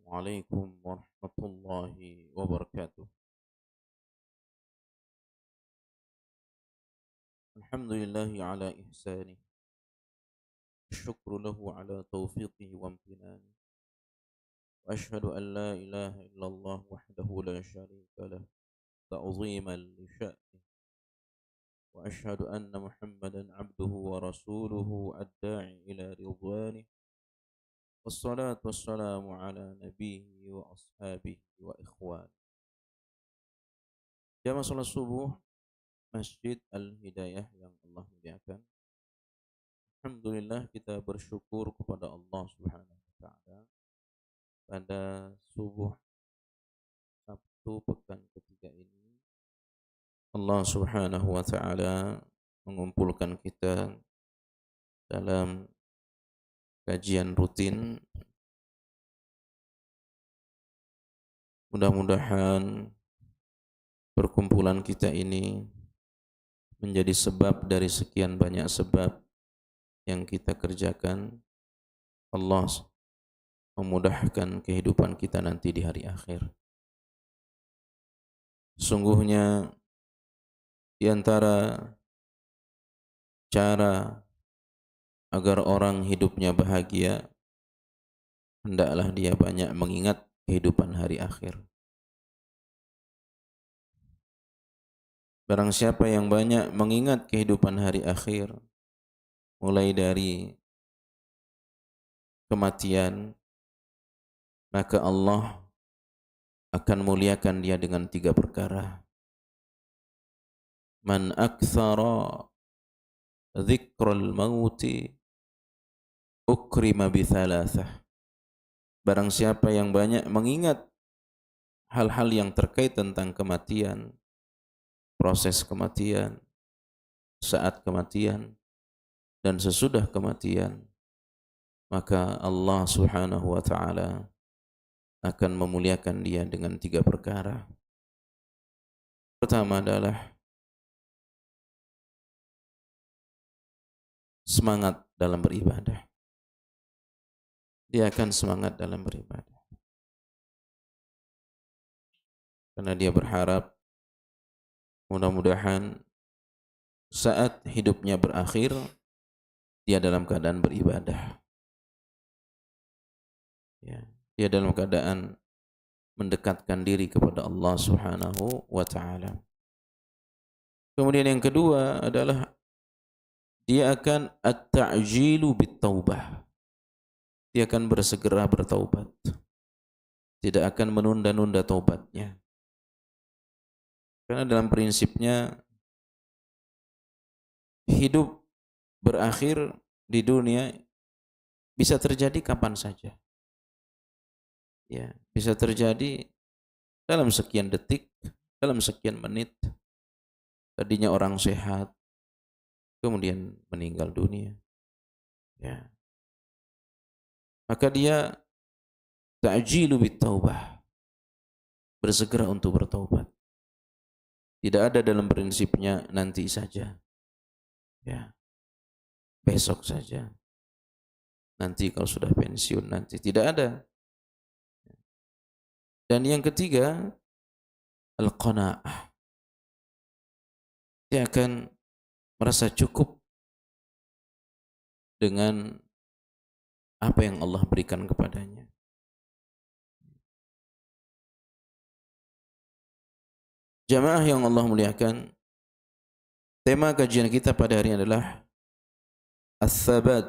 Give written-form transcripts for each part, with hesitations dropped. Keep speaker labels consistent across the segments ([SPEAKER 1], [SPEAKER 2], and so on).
[SPEAKER 1] عليكم ورحمة الله وبركاته. الحمد لله على إحسانه، الشكر له على توفيقه وامتنانه، وأشهد أن لا إله إلا الله وحده لا شريك له تعظيما لشأنه، وأشهد أن محمدا عبده ورسوله الداعي إلى رضوانه، والصلاة والسلام على نبيه وأصحابه وإخوانه. Jamaah salat subuh Masjid Al-Hidayah yang Allah muliakan. Alhamdulillah kita bersyukur kepada Allah Subhanahu wa taala pada subuh Sabtu pekan ketiga ini Allah Subhanahu wa taala mengumpulkan kita dalam kajian rutin. Mudah-mudahan perkumpulan kita ini menjadi sebab dari sekian banyak sebab yang kita kerjakan. Allah memudahkan kehidupan kita nanti di hari akhir. Sungguhnya di antara cara agar orang hidupnya bahagia, hendaklah dia banyak mengingat kehidupan hari akhir. Barang siapa yang banyak mengingat kehidupan hari akhir, mulai dari kematian, maka Allah akan muliakan dia dengan 3 perkara. Man aktsara dzikral mauti ukrima bi thalathah. Barang siapa yang banyak mengingat hal-hal yang terkait tentang kematian, proses kematian, saat kematian, dan sesudah kematian, maka Allah Subhanahu wa taala akan memuliakan dia dengan 3 perkara. Pertama adalah semangat dalam beribadah. Dia akan semangat dalam beribadah, karena dia berharap mudah-mudahan saat hidupnya berakhir, dia dalam keadaan beribadah. Ya, dia dalam keadaan mendekatkan diri kepada Allah Subhanahu wa taala. Kemudian yang kedua adalah dia akan at-ta'jilu bit-taubah. Dia akan bersegera bertaubat. Tidak akan menunda-nunda taubatnya. Karena dalam prinsipnya hidup berakhir di dunia bisa terjadi kapan saja. Ya, bisa terjadi dalam sekian detik, dalam sekian menit. Tadinya orang sehat, kemudian meninggal dunia. Ya. Maka dia ta'jilu bit-taubah. Bersegera untuk bertaubat. Tidak ada dalam prinsipnya nanti saja. Ya. Besok saja. Nanti kalau sudah pensiun nanti, tidak ada. Dan yang ketiga, al-qanaah. Dia akan merasa cukup dengan apa yang Allah berikan kepadanya. Jamaah yang Allah muliakan, tema kajian kita pada hari ini adalah as-sabat,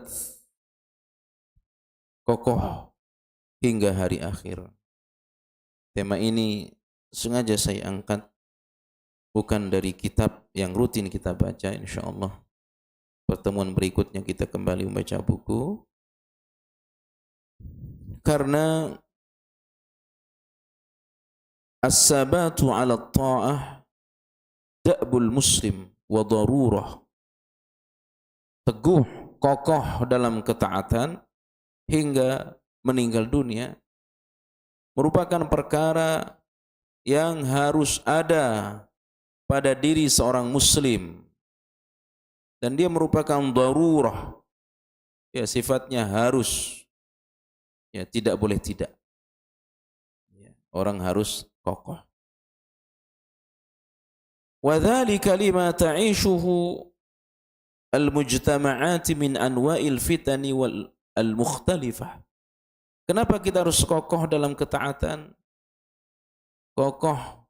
[SPEAKER 1] kokoh hingga hari akhir. Tema ini sengaja saya angkat bukan dari kitab yang rutin kita baca, insyaallah. Pertemuan berikutnya kita kembali membaca buku. Karena as-sabatu 'ala at-ta'ah da'bul muslim wa darurah. Teguh, kokoh dalam ketaatan hingga meninggal dunia merupakan perkara yang harus ada pada diri seorang muslim, dan dia merupakan darurah. Ya, sifatnya harus. Ya, tidak boleh tidak. Orang harus kokoh. Wa dzalika lima ta'ishuhu al-mujtama'at min anwa'il fitani wal al-mukhtalifah. Kenapa kita harus kokoh dalam ketaatan? Kokoh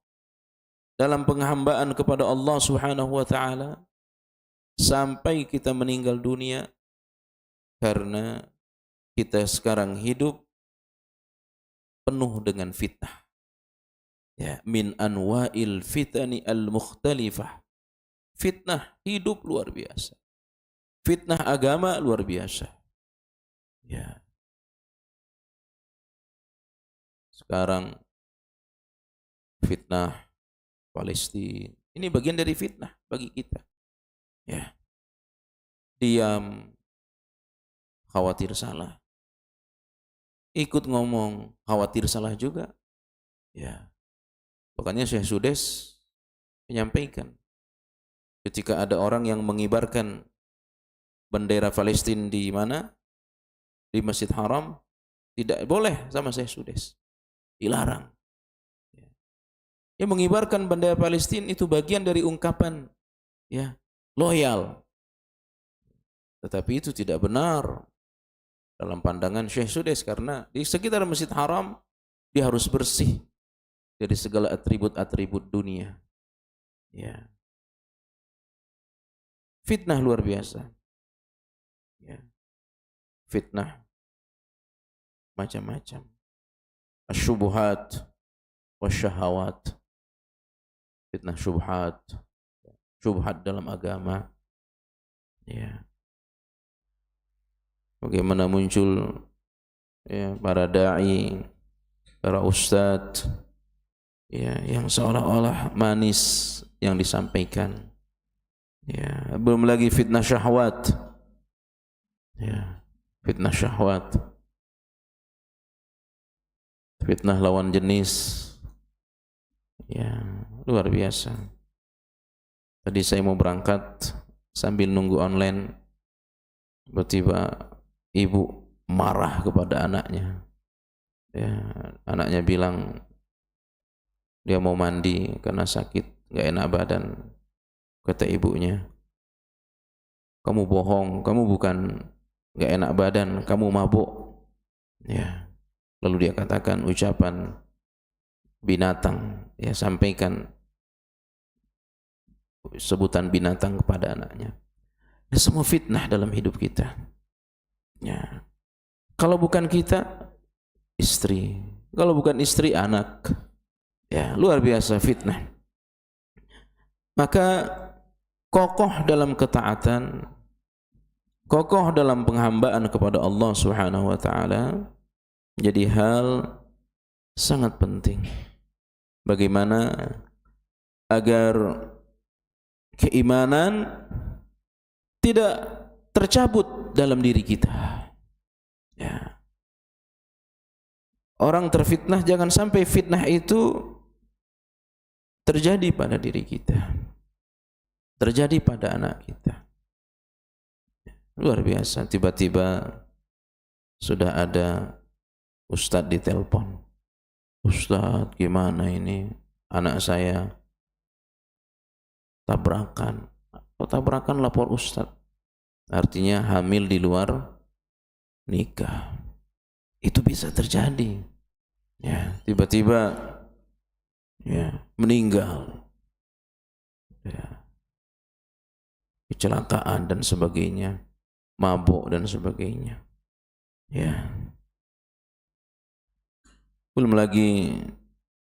[SPEAKER 1] dalam penghambaan kepada Allah Subhanahu wa taala sampai kita meninggal dunia, karena kita sekarang hidup penuh dengan fitnah. Ya, min anwa'il fitani al-mukhtalifah. Fitnah hidup luar biasa. Fitnah agama luar biasa. Ya. Sekarang fitnah Palestina. Ini bagian dari fitnah bagi kita. Ya. Diam, khawatir salah. Ikut ngomong, khawatir salah juga. Ya. Makanya Syekh Sudes menyampaikan, ketika ada orang yang mengibarkan bendera Palestina di mana? Di Masjid Haram, tidak boleh sama Syekh Sudes. Dilarang. Yang mengibarkan bendera Palestina itu bagian dari ungkapan ya, loyal. Tetapi itu tidak benar dalam pandangan Syekh Sudes, karena di sekitar Masjid Haram dia harus bersih dari segala atribut-atribut dunia. Ya. Fitnah luar biasa. Ya. Fitnah macam-macam. Asyubuhat wasyahawat. Fitnah syubhat. Syubhat dalam agama. Ya. Bagaimana muncul ya, para dai, para ustadz ya, yang seolah-olah manis yang disampaikan. Ya, belum lagi fitnah syahwat. Ya, fitnah syahwat. Fitnah lawan jenis. Ya, luar biasa. Tadi saya mau berangkat sambil nunggu online, tiba-tiba ibu marah kepada anaknya. Ya, anaknya bilang dia mau mandi karena sakit, nggak enak badan. Kata ibunya, kamu bohong, kamu bukan nggak enak badan, kamu mabuk. Ya, lalu dia katakan ucapan binatang, ya, sampaikan sebutan binatang kepada anaknya. Ini semua fitnah dalam hidup kita. Ya. Kalau bukan kita, istri. Kalau bukan istri, anak. Ya, luar biasa fitnah. Maka kokoh dalam ketaatan, kokoh dalam penghambaan kepada Allah Subhanahu wa taala menjadi hal sangat penting. Bagaimana agar keimanan tidak tercabut dalam diri kita. Ya. Orang terfitnah, jangan sampai fitnah itu terjadi pada diri kita, terjadi pada anak kita. Luar biasa, tiba-tiba sudah ada ustadz ditelepon. Ustadz, gimana ini anak saya tabrakan. Kalau tabrakan lapor ustadz, artinya hamil di luar nikah. Itu bisa terjadi. Ya, tiba-tiba ya, meninggal. Ya. Kecelakaan dan sebagainya, mabuk dan sebagainya. Ya. Belum lagi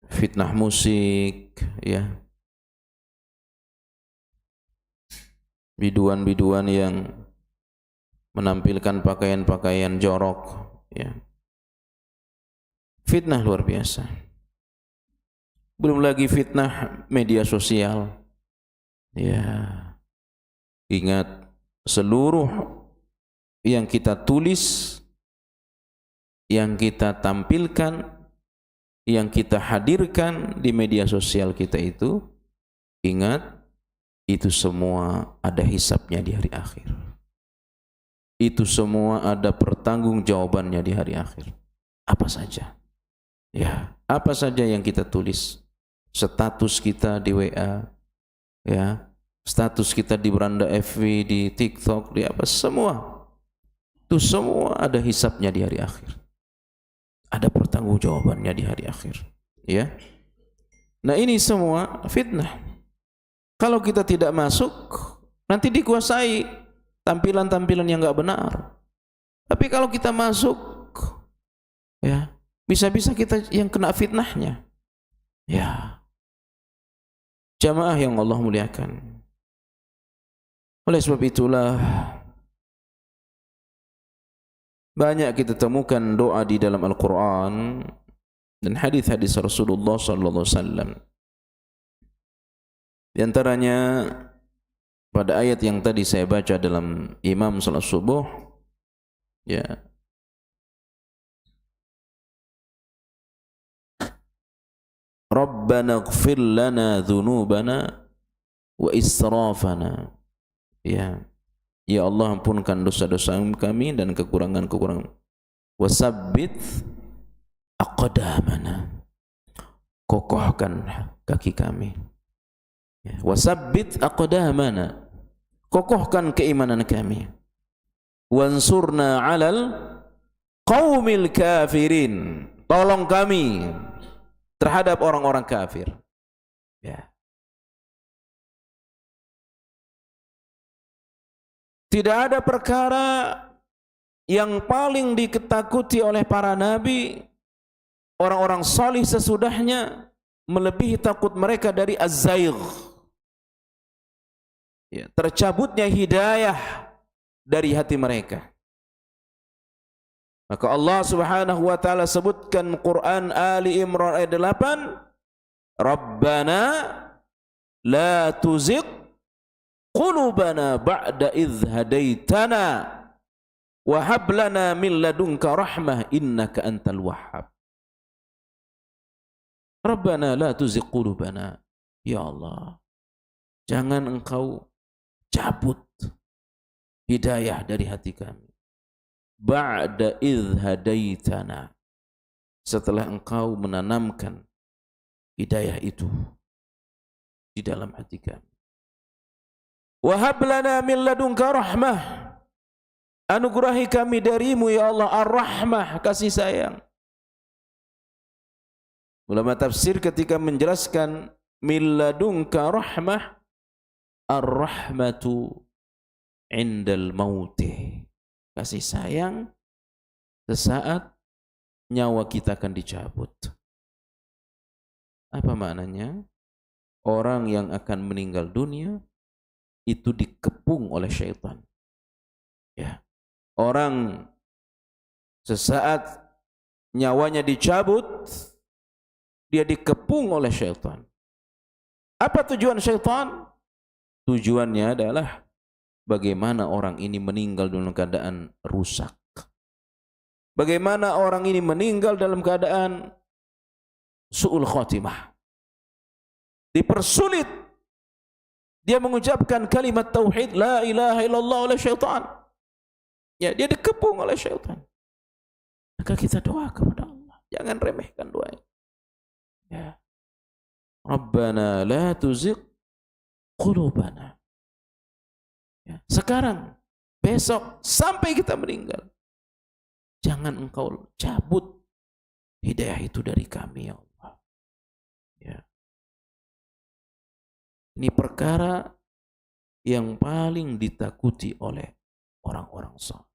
[SPEAKER 1] fitnah musik, ya. Biduan-biduan yang menampilkan pakaian-pakaian jorok, ya. Fitnah luar biasa. Belum lagi fitnah media sosial. Ya. Ingat, seluruh yang kita tulis, yang kita tampilkan, yang kita hadirkan di media sosial kita itu, ingat, itu semua ada hisabnya di hari akhir. Itu semua ada pertanggungjawabannya di hari akhir. Apa saja? Ya, Apa saja yang kita tulis, status kita di WA, ya, status kita di beranda FB, di TikTok, di apa, semua itu semua ada hisabnya di hari akhir, ada pertanggungjawabannya di hari akhir, ya. Nah, ini semua fitnah. Kalau kita tidak masuk, nanti dikuasai tampilan-tampilan yang enggak benar. Tapi kalau kita masuk, ya, bisa-bisa kita yang kena fitnahnya. Ya. Jamaah yang Allah muliakan. Oleh sebab itulah banyak kita temukan doa di dalam Al-Quran dan hadis-hadis Rasulullah sallallahu alaihi wasallam. Di antaranya pada ayat yang tadi saya baca dalam Imam salat subuh, ya. Rabbana ighfir lana dhunubana wa israfana. Ya. Ya Allah, ampunkan dosa-dosa kami dan kekurangan-kekurangan. Wasabbit aqdamana. Kokohkan kaki kami. Ya. Wasabbit aqdamana. Kokohkan keimanan kami. Wansurna 'alal qaumil kafirin. Tolong kami terhadap orang-orang kafir. Ya. Tidak ada perkara yang paling diketakuti oleh para nabi, orang-orang salih sesudahnya, melebihi takut mereka dari az-zaigh. Ya, tercabutnya hidayah dari hati mereka. Maka Allah Subhanahu wa taala sebutkan Quran Ali Imran ayat 8, Rabbana la tuzigh qulubana ba'da idh hadaitana wa hab lana min ladunka rahmah innaka antal wahhab. Rabbana la tuzigh qulubana. Ya Allah, jangan engkau cabut hidayah dari hati kami. Ba'da idh hadaitana, setelah engkau menanamkan hidayah itu di dalam hati kami. Wa hab lana min ladunka rahmah, anugerahi kami darimu ya Allah ar-rahmah, kasih sayang. Ulama tafsir ketika menjelaskan min ladunka rahmah, ar-rahmatu indal mauti, kasih sayang sesaat nyawa kita akan dicabut. Apa maknanya? Orang yang akan meninggal dunia itu dikepung oleh syaitan. Ya. Orang sesaat nyawanya dicabut, dia dikepung oleh syaitan. Apa tujuan syaitan? Tujuannya adalah bagaimana orang ini meninggal dalam keadaan rusak. Bagaimana orang ini meninggal dalam keadaan su'ul khatimah. Dipersulit dia mengucapkan kalimat tauhid la ilaha illallah oleh syaitan. Ya, dia dikepung oleh syaitan. Maka kita doa kepada Allah, jangan remehkan doa ini. Ya. Rabbana la tuzigh qulubana. Ya. Sekarang, besok, sampai kita meninggal, jangan engkau cabut hidayah itu dari kami ya Allah. Ya. Ini perkara yang paling ditakuti oleh orang-orang saleh.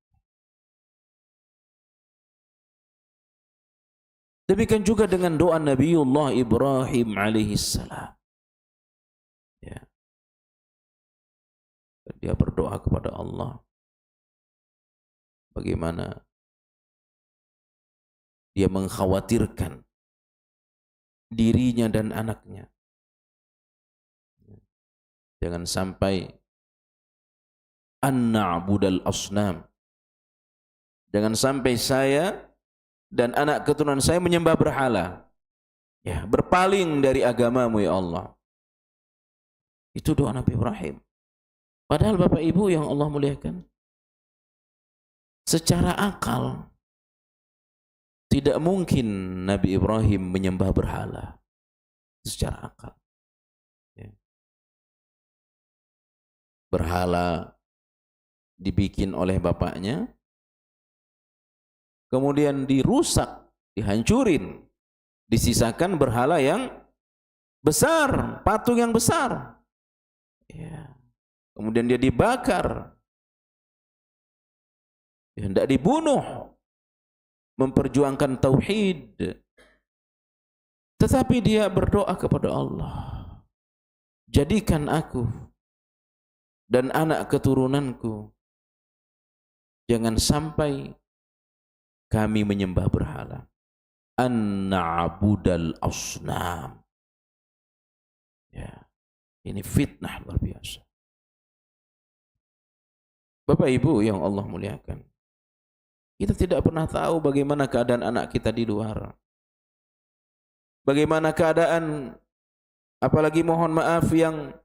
[SPEAKER 1] Demikian juga dengan doa Nabiullah Ibrahim alaihissalam. Ya. Dia berdoa kepada Allah. Bagaimana dia mengkhawatirkan dirinya dan anaknya. Jangan sampai an-na'budal asnam. Jangan sampai saya dan anak keturunan saya menyembah berhala. Ya, berpaling dari agamamu ya Allah. Itu doa Nabi Ibrahim. Padahal Bapak Ibu yang Allah muliakan, secara akal Tidak mungkin Nabi Ibrahim menyembah berhala secara akal. Ya. Berhala dibikin oleh bapaknya, kemudian dirusak, dihancurin, disisakan berhala yang besar, patung yang besar. Ya. Kemudian dia dibakar, hendak dibunuh, memperjuangkan tauhid. Tetapi dia berdoa kepada Allah, jadikan aku dan anak keturunanku, jangan sampai kami menyembah berhala. An-na'budal asnam. Ya, ini fitnah luar biasa. Bapak Ibu yang Allah muliakan, kita tidak pernah tahu bagaimana keadaan anak kita di luar. Bagaimana keadaan, apalagi mohon maaf yang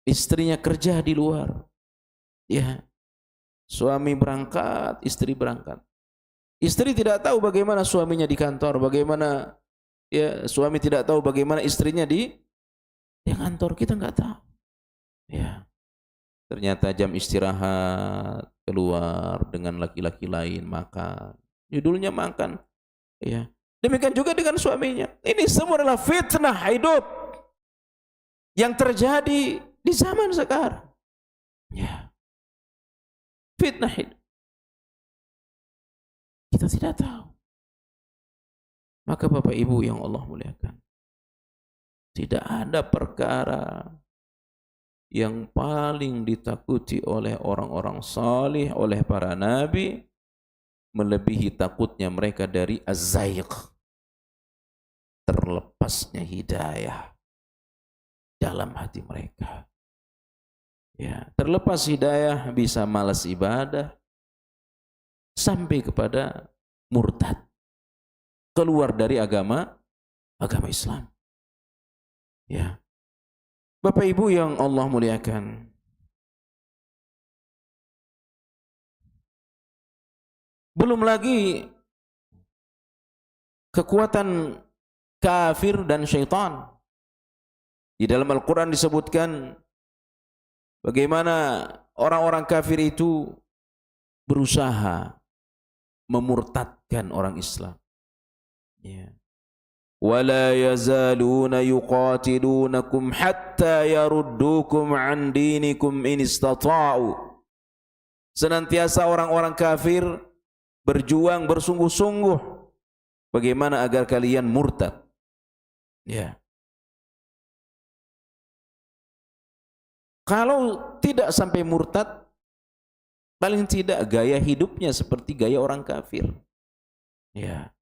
[SPEAKER 1] istrinya kerja di luar. Ya, suami berangkat, istri berangkat. Istri tidak tahu bagaimana suaminya di kantor, bagaimana ya suami tidak tahu bagaimana istrinya di kantor, kita nggak tahu. Ya. Ternyata jam istirahat keluar dengan laki-laki lain makan. Judulnya makan. Ya. Demikian juga dengan suaminya. Ini semua adalah fitnah hidup yang terjadi di zaman sekarang. Ya. Fitnah hidup. Kita tidak tahu. Maka Bapak Ibu yang Allah muliakan, tidak ada perkara yang paling ditakuti oleh orang-orang salih, oleh para nabi, melebihi takutnya mereka dari az-zaiq, terlepasnya hidayah dalam hati mereka. Ya, terlepas hidayah bisa malas ibadah sampai kepada murtad, keluar dari agama Islam. Ya. Bapak Ibu yang Allah muliakan, belum lagi kekuatan kafir dan syaitan. Di dalam Al-Quran disebutkan bagaimana orang-orang kafir itu berusaha memurtadkan orang Islam. Ya. وَلَا يَزَالُونَ يُقَاتِلُونَكُمْ حَتَّى يَرُدُّوكُمْ عَنْ دِينِكُمْ إِنِ اسْتَطَاعُوا. Senantiasa orang-orang kafir berjuang bersungguh-sungguh bagaimana agar kalian murtad. Ya. Kalau tidak sampai murtad, paling tidak gaya hidupnya seperti gaya orang kafir. Ya.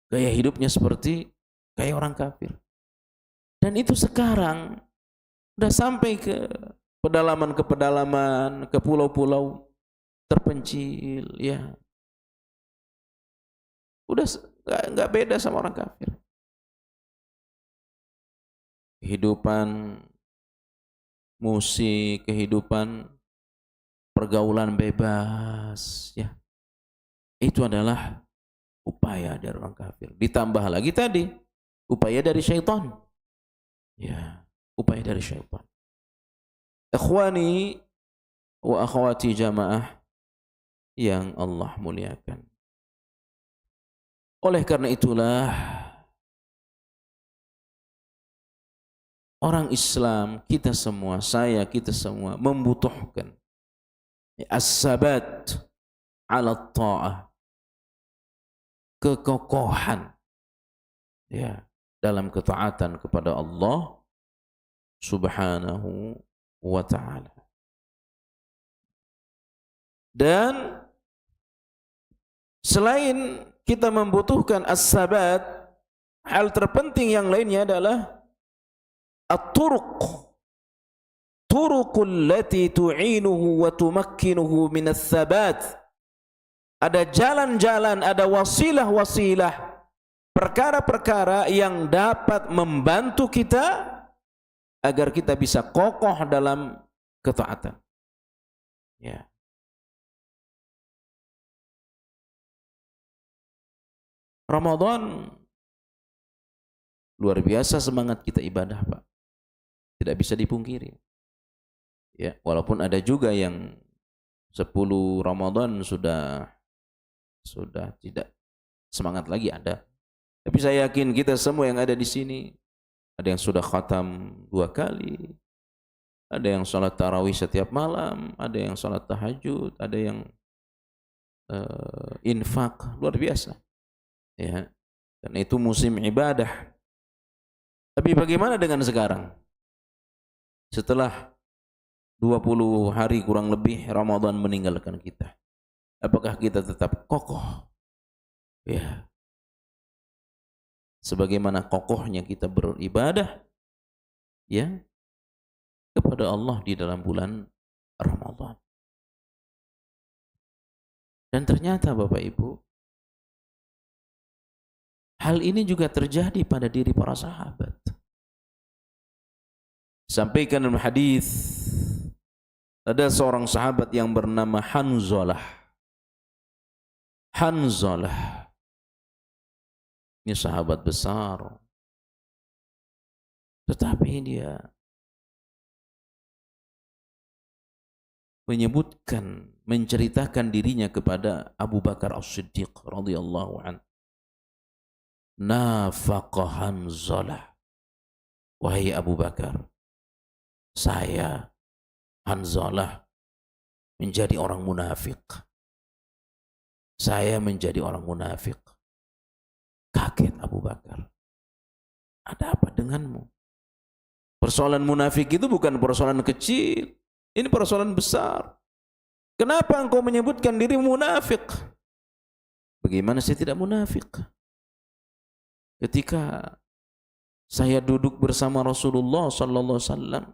[SPEAKER 1] Gaya hidupnya seperti gaya orang kafir. Dan itu sekarang sudah sampai ke pedalaman-pedalaman, ke pulau-pulau terpencil, ya. Udah nggak beda sama orang kafir. Kehidupan musik, kehidupan pergaulan bebas, ya. Itu adalah upaya dari orang kafir. Ditambah lagi tadi upaya dari syaitan. Ya, upaya dari syaitan. Ikhwani wa akhwati jamaah yang Allah muliakan. Oleh karena itulah orang Islam, kita semua, kita semua membutuhkan as-sabat ala ta'ah, kekokohan, ya, dalam ketaatan kepada Allah Subhanahu wa ta'ala. Dan selain kita membutuhkan as-sabat, hal terpenting yang lainnya adalah at-turuq, turuqul lati tu'inuhu wa tumakkinuhu min as-sabat. Ada jalan-jalan, ada wasilah-wasilah, perkara-perkara yang dapat membantu kita agar kita bisa kokoh dalam ketaatan. Ya. Ramadan luar biasa semangat kita ibadah, Pak. Tidak bisa dipungkiri. Ya, walaupun ada juga yang 10 Ramadan sudah tidak semangat lagi, ada. Tapi saya yakin kita semua yang ada di sini, ada yang sudah khatam 2 kali, ada yang sholat tarawih setiap malam, ada yang sholat tahajud, ada yang infak, luar biasa. Ya, karena itu musim ibadah. Tapi bagaimana dengan sekarang? Setelah 20 hari kurang lebih Ramadan meninggalkan kita, apakah kita tetap kokoh? Ya, sebagaimana kokohnya kita beribadah, ya, kepada Allah di dalam bulan Ramadan. Dan ternyata Bapak Ibu, hal ini juga terjadi pada diri para sahabat. Sampaikan dalam hadis, ada seorang sahabat yang bernama Hanzalah. Hanzalah ini sahabat besar, tetapi dia menyebutkan, menceritakan dirinya kepada Abu Bakar As-Siddiq radhiyallahu anhu. Nafaqa Hanzalah, wahai Abu Bakar, saya Hanzalah menjadi orang munafik. Saya menjadi orang munafik. Kaget Abu Bakar. Ada apa denganmu? Persoalan munafik itu bukan persoalan kecil. Ini persoalan besar. Kenapa engkau menyebutkan diri munafik? Bagaimana saya tidak munafik? Ketika saya duduk bersama Rasulullah sallallahu alaihi wasallam,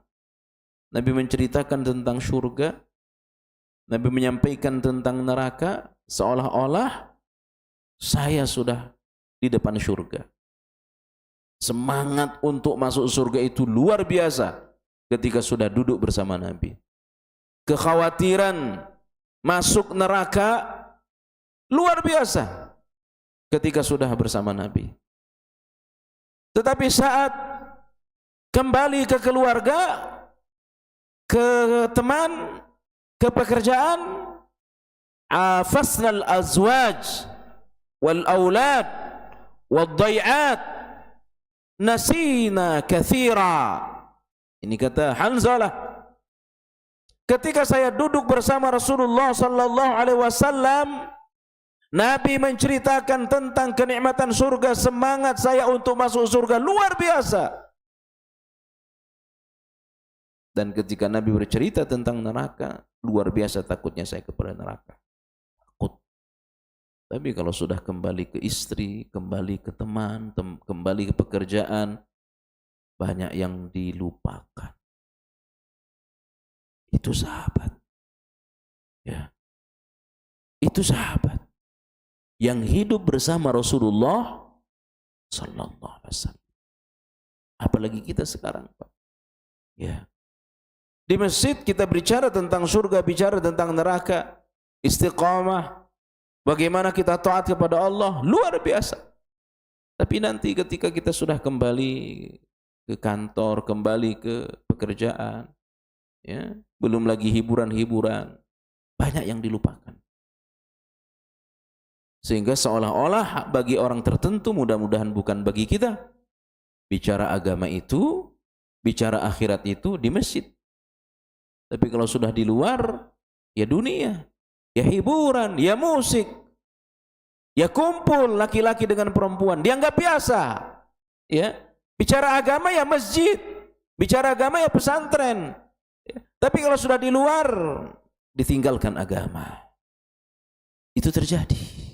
[SPEAKER 1] Nabi menceritakan tentang surga, Nabi menyampaikan tentang neraka, seolah-olah saya sudah di depan surga. Semangat untuk masuk surga itu luar biasa ketika sudah duduk bersama Nabi. Kekhawatiran masuk neraka luar biasa ketika sudah bersama Nabi. Tetapi saat kembali ke keluarga, ke teman, ke pekerjaan, afasnal azwaj wal aulad wal dayat nasina kathira. Ini kata Hanzalah, ketika saya duduk bersama Rasulullah sallallahu alaihi wasallam, Nabi menceritakan tentang kenikmatan surga, semangat saya untuk masuk surga luar biasa. Dan ketika Nabi bercerita tentang neraka, luar biasa takutnya saya kepada neraka. Takut. Tapi kalau sudah kembali ke istri, kembali ke teman, kembali ke pekerjaan, banyak yang dilupakan. Itu sahabat. Ya. Itu sahabat yang hidup bersama Rasulullah sallallahu alaihi wasallam. Apalagi kita sekarang, Pak. Ya. Di masjid kita bicara tentang surga, bicara tentang neraka, istiqamah, bagaimana kita taat kepada Allah, luar biasa. Tapi nanti ketika kita sudah kembali ke kantor, kembali ke pekerjaan, ya, belum lagi hiburan-hiburan, banyak yang dilupakan. Sehingga seolah-olah bagi orang tertentu, mudah-mudahan bukan bagi kita, bicara agama itu, bicara akhirat itu di masjid. Tapi kalau sudah di luar, ya dunia, ya hiburan, ya musik, ya kumpul laki-laki dengan perempuan, dianggap biasa. Ya, bicara agama ya masjid, bicara agama ya pesantren. Ya. Tapi kalau sudah di luar, ditinggalkan agama. Itu terjadi.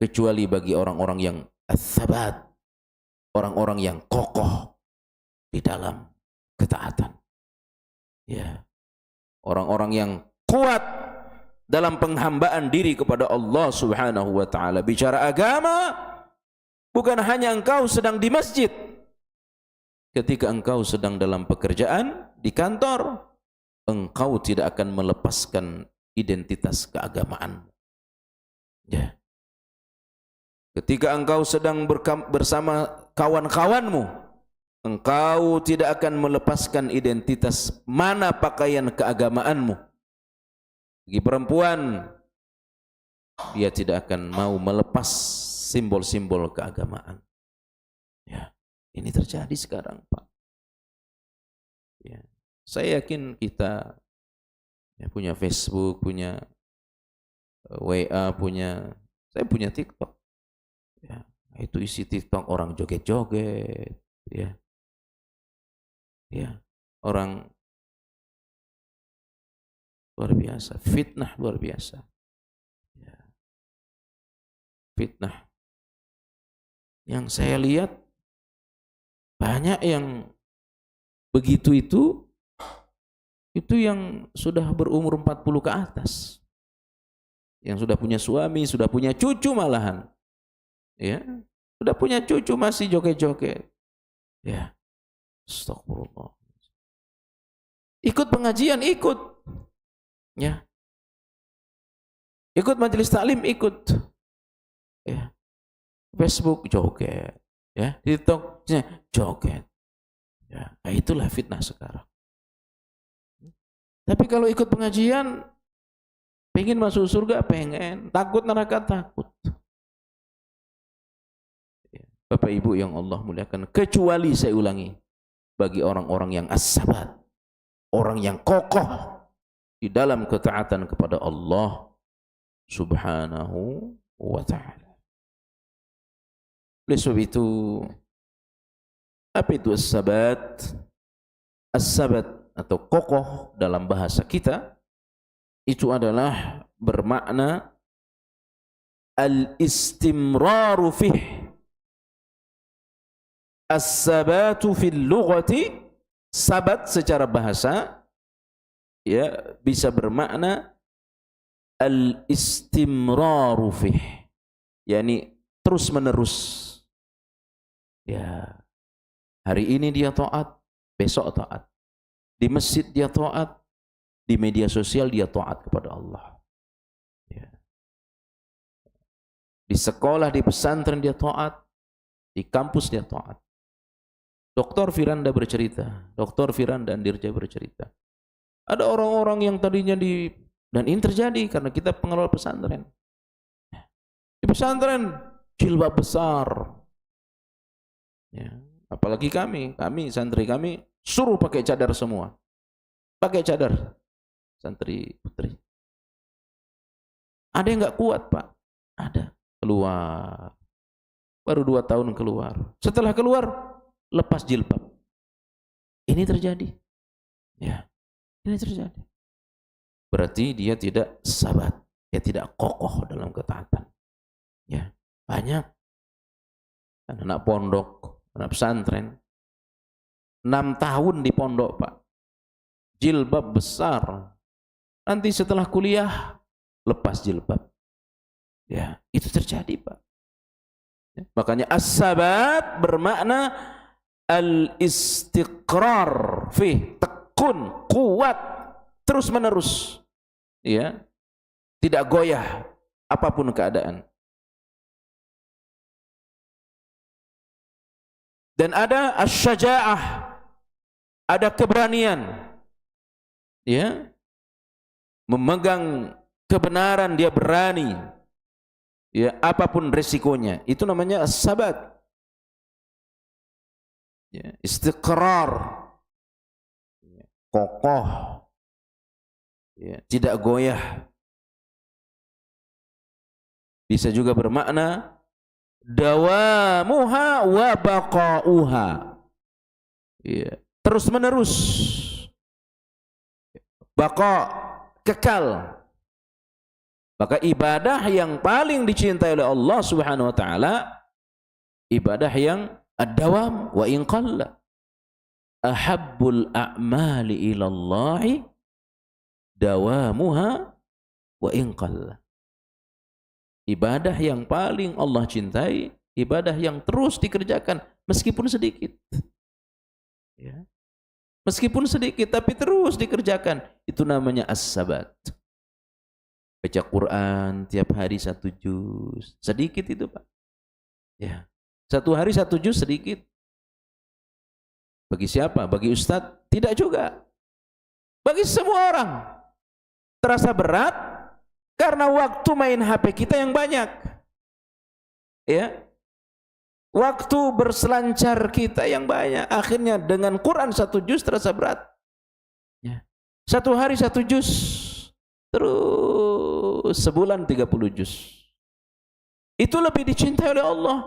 [SPEAKER 1] Kecuali bagi orang-orang yang ats-tsabat, orang-orang yang kokoh di dalam ketaatan. Ya. Orang-orang yang kuat dalam penghambaan diri kepada Allah Subhanahu wa taala. Bicara agama bukan hanya engkau sedang di masjid. Ketika engkau sedang dalam pekerjaan di kantor, engkau tidak akan melepaskan identitas keagamaan. Ya. Ketika engkau sedang bersama kawan-kawanmu, engkau tidak akan melepaskan identitas mana pakaian keagamaanmu. Bagi perempuan, dia tidak akan mau melepas simbol-simbol keagamaan. Ya, ini terjadi sekarang, Pak. Ya, saya yakin kita ya, punya Facebook, punya WA, saya punya TikTok. Ya, itu isi TikTok orang joget-joget, ya, ya, orang luar biasa, fitnah luar biasa, ya, fitnah. Yang saya lihat banyak yang begitu itu yang sudah berumur 40 ke atas, yang sudah punya suami, sudah punya cucu malahan. Ya, sudah punya cucu masih joget-joget. Ya, astagfirullah. Ikut pengajian, ikut. Ya. Ikut majelis taklim, ikut. Ya. Facebook joget, ya. TikTok joget. Ya, nah itulah fitnah sekarang. Tapi kalau ikut pengajian, pengen masuk surga, pengen. Takut neraka, takut. Bapak Ibu yang Allah muliakan, kecuali saya ulangi, bagi orang-orang yang as-sabat, orang yang kokoh di dalam ketaatan kepada Allah Subhanahu wa ta'ala. Oleh sebab itu, apa itu as-sabat? As-sabat atau kokoh dalam bahasa kita itu adalah bermakna al-istimraru fih. As-sabatu fil lughati, sabat secara bahasa ya bisa bermakna al-istimraru fih, yakni terus menerus. Ya, hari ini dia taat, besok taat. Di masjid dia taat, di media sosial dia taat kepada Allah. Ya. Di sekolah, di pesantren dia taat, di kampus dia taat. Dr. Firanda bercerita, Dr. Firanda Andirja bercerita, ada orang-orang yang tadinya dan ini terjadi karena kita pengelola pesantren. Di pesantren jilbab besar, ya, apalagi kami santri kami suruh pakai cadar semua, pakai cadar santri putri. Ada yang nggak kuat, Pak, ada keluar, baru 2 tahun keluar, setelah keluar lepas jilbab. Ini terjadi. Ya, ini terjadi. Berarti dia tidak sabat, dia tidak kokoh dalam ketaatan. Ya, banyak anak pondok, anak pesantren 6 tahun di pondok, Pak. Jilbab besar. Nanti setelah kuliah lepas jilbab. Ya, itu terjadi, Pak. Ya, makanya as-sabat bermakna al-istiqrar fi, tekun, kuat, terus menerus, ya, tidak goyah apapun keadaan. Dan ada asy-syaja'ah, ada keberanian, ya, memegang kebenaran, dia berani, ya, apapun resikonya, itu namanya as-sabat. Ya, istiqrar, ya, kokoh, ya, tidak goyah. Bisa juga bermakna dawamuha wa baqauha, ya, terus menerus, baqa, kekal. Maka ibadah yang paling dicintai oleh Allah Subhanahu wa taala, ibadah yang ad-dawam wa in qalla. Ahabbul a'mali ilallahi dawamuha wa in qalla. Ibadah yang paling Allah cintai, ibadah yang terus dikerjakan meskipun sedikit. Ya. Meskipun sedikit tapi terus dikerjakan, itu namanya as-sabat. Baca Quran tiap hari 1 juz, sedikit itu, Pak. Ya. Satu hari satu juz sedikit. Bagi siapa? Bagi ustadz? Tidak juga. Bagi semua orang. Terasa berat karena waktu main HP kita yang banyak. Ya. Waktu berselancar kita yang banyak. Akhirnya dengan Quran satu juz terasa berat. Ya. Satu hari satu juz. Terus sebulan 30 juz. Itu lebih dicintai oleh Allah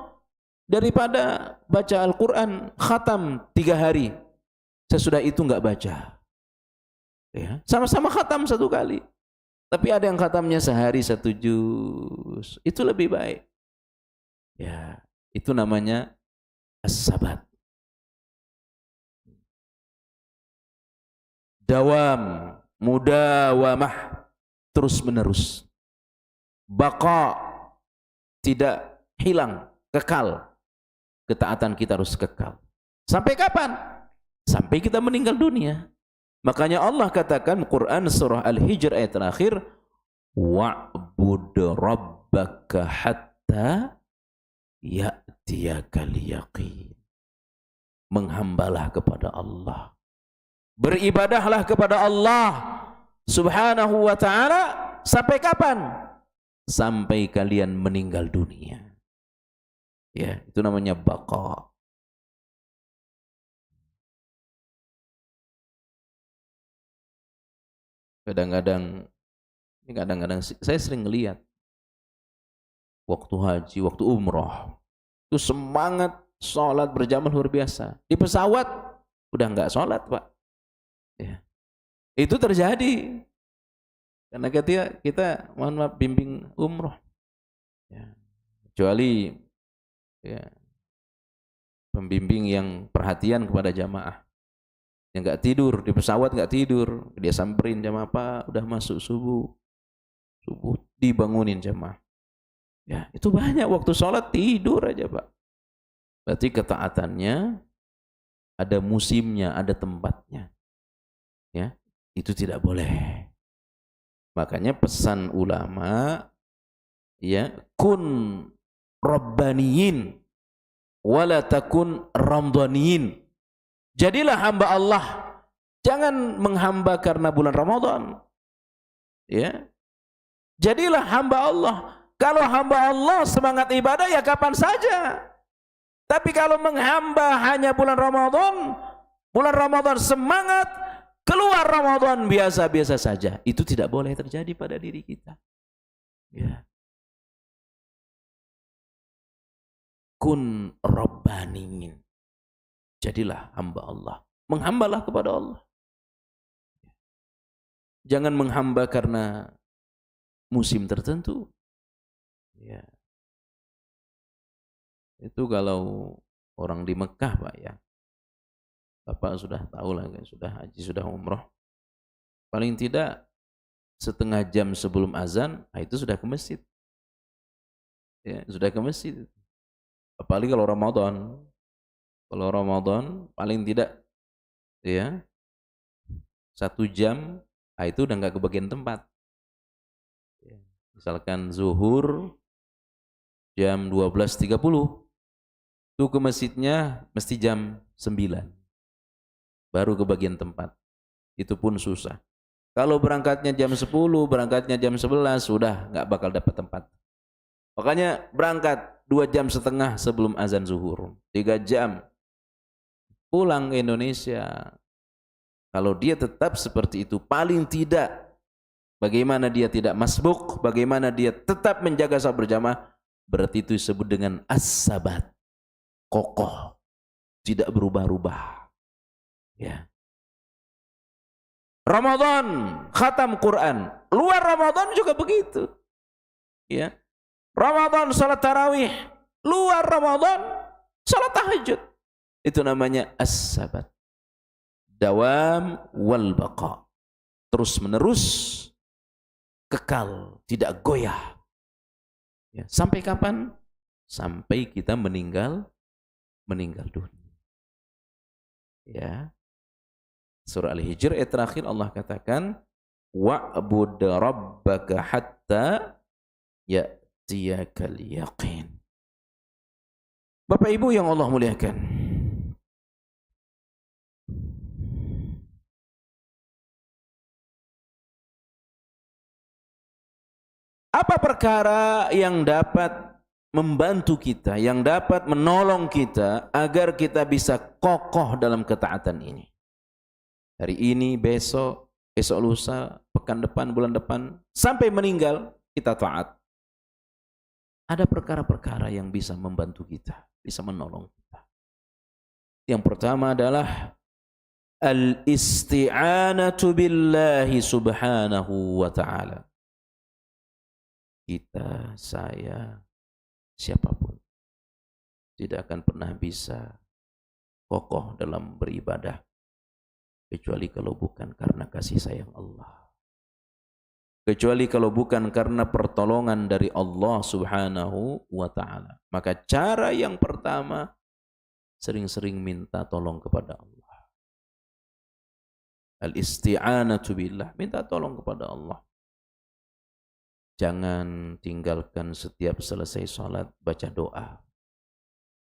[SPEAKER 1] daripada baca Al-Quran khatam 3 hari. Sesudah itu enggak baca. Ya. Sama-sama khatam 1 kali. Tapi ada yang khatamnya sehari 1 juz. Itu lebih baik. Ya, itu namanya as-sabat. Dawam, mudawamah, terus menerus. Baqa, tidak hilang, kekal. Ketaatan kita harus kekal. Sampai kapan? Sampai kita meninggal dunia. Makanya Allah katakan Quran surah Al-Hijr ayat terakhir, wa'bud rabbaka hatta ya'tiyakal yaqin. Menghambalah kepada Allah. Beribadahlah kepada Allah Subhanahu wa ta'ala sampai kapan? Sampai kalian meninggal dunia. Ya, itu namanya baqa. Kadang-kadang saya sering ngelihat waktu haji, waktu umrah, itu semangat sholat berjamaah luar biasa. Di pesawat udah nggak sholat, Pak. Ya. Itu terjadi karena kita mohon maaf bimbing umroh. Ya. Kecuali ya, pembimbing yang perhatian kepada jamaah, yang nggak tidur di pesawat, nggak tidur, dia samperin jamaah, Pak, udah masuk subuh dibangunin jamaah. Ya, itu banyak waktu sholat tidur aja, Pak. Berarti ketaatannya ada musimnya, ada tempatnya. Ya, itu tidak boleh. Makanya pesan ulama, ya, kun rabbaniyin wala takun ramdaniyin. Jadilah hamba Allah, jangan menghamba karena bulan Ramadan. Ya. Jadilah hamba Allah. Kalau hamba Allah semangat ibadah ya kapan saja. Tapi kalau menghamba hanya bulan Ramadan semangat, keluar Ramadan biasa-biasa saja. Itu tidak boleh terjadi pada diri kita. Ya. Kun rabbaniyin. Jadilah hamba Allah. Menghambalah kepada Allah. Jangan menghamba karena musim tertentu. Ya. Itu kalau orang di Mekah, Pak, ya. Bapak sudah tahu lah, sudah haji, sudah umroh. Paling tidak setengah jam sebelum azan, itu sudah ke masjid. Ya, sudah ke masjid. Apalagi kalau Ramadan. Kalau Ramadan paling tidak ya 1 jam, itu udah nggak kebagian tempat. Ya, misalkan zuhur jam 12.30, itu ke masjidnya mesti jam 9. Baru kebagian tempat. Itu pun susah. Kalau berangkatnya jam 10, berangkatnya jam 11, sudah nggak bakal dapat tempat. Makanya berangkat 2,5 jam sebelum azan zuhur, 3 jam. Pulang ke Indonesia. Kalau dia tetap seperti itu, paling tidak bagaimana dia tidak masbuk, bagaimana dia tetap menjaga salat berjamaah, berarti itu disebut dengan as-sabat. Kokoh, tidak berubah-ubah. Ya. Ramadan khatam Quran, luar Ramadan juga begitu. Ya. Ramadan salat tarawih, luar Ramadan salat tahajud. Itu namanya as-sabat. Dawam wal baqa. Terus menerus, kekal, tidak goyah. Ya. Sampai kapan? Sampai kita meninggal dunia. Ya. Surah Al-Hijr ayat terakhir Allah katakan, wa'bud rabbaka hatta ya'tiyakal yaqin. Bapak Ibu yang Allah muliakan, apa perkara yang dapat membantu kita, yang dapat menolong kita agar kita bisa kokoh dalam ketaatan ini? Hari ini, besok, esok lusa, pekan depan, bulan depan, sampai meninggal kita taat. Ada perkara-perkara yang bisa membantu kita, bisa menolong kita. Yang pertama adalah al-isti'anatu billahi subhanahu wa ta'ala. Kita, saya, siapapun tidak akan pernah bisa kokoh dalam beribadah kecuali kalau bukan karena kasih sayang Allah. Kecuali kalau bukan karena pertolongan dari Allah subhanahu wa ta'ala. Maka cara yang pertama, sering-sering minta tolong kepada Allah. Al-isti'anatu billah, minta tolong kepada Allah. Jangan tinggalkan setiap selesai salat baca doa.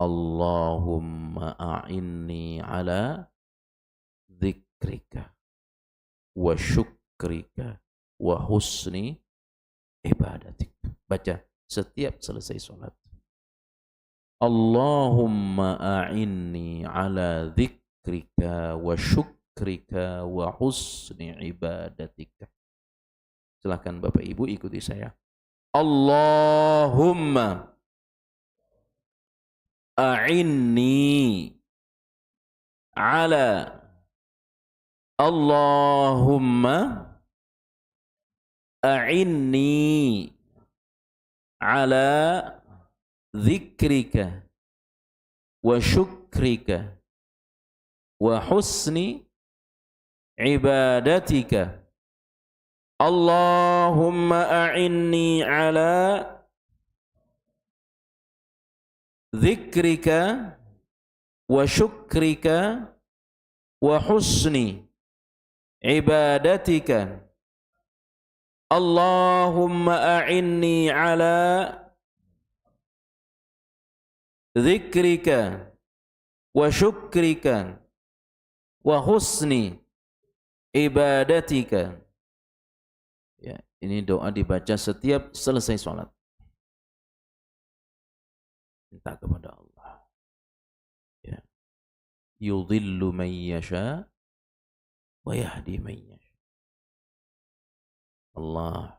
[SPEAKER 1] Allahumma a'inni ala dzikrika wa syukrika wa husni ibadatik. Baca setiap selesai salat. Allahumma a'inni ala dzikrika wa syukrika wa husni ibadatika. Silakan Bapak Ibu ikuti saya. Allahumma a'inni ala Allahumma a'inni ala dzikrika wa syukrika wa husni ibadatika. Allahumma a'inni ala dzikrika wa syukrika wa husni ibadatika. Allahumma a'inni ala dzikrika wa syukrika wa husni ibadatika. Ya, ini doa dibaca setiap selesai sholat. Minta kepada Allah. Ya. Yudhillu man yasha wa yahdi man yasha. Allah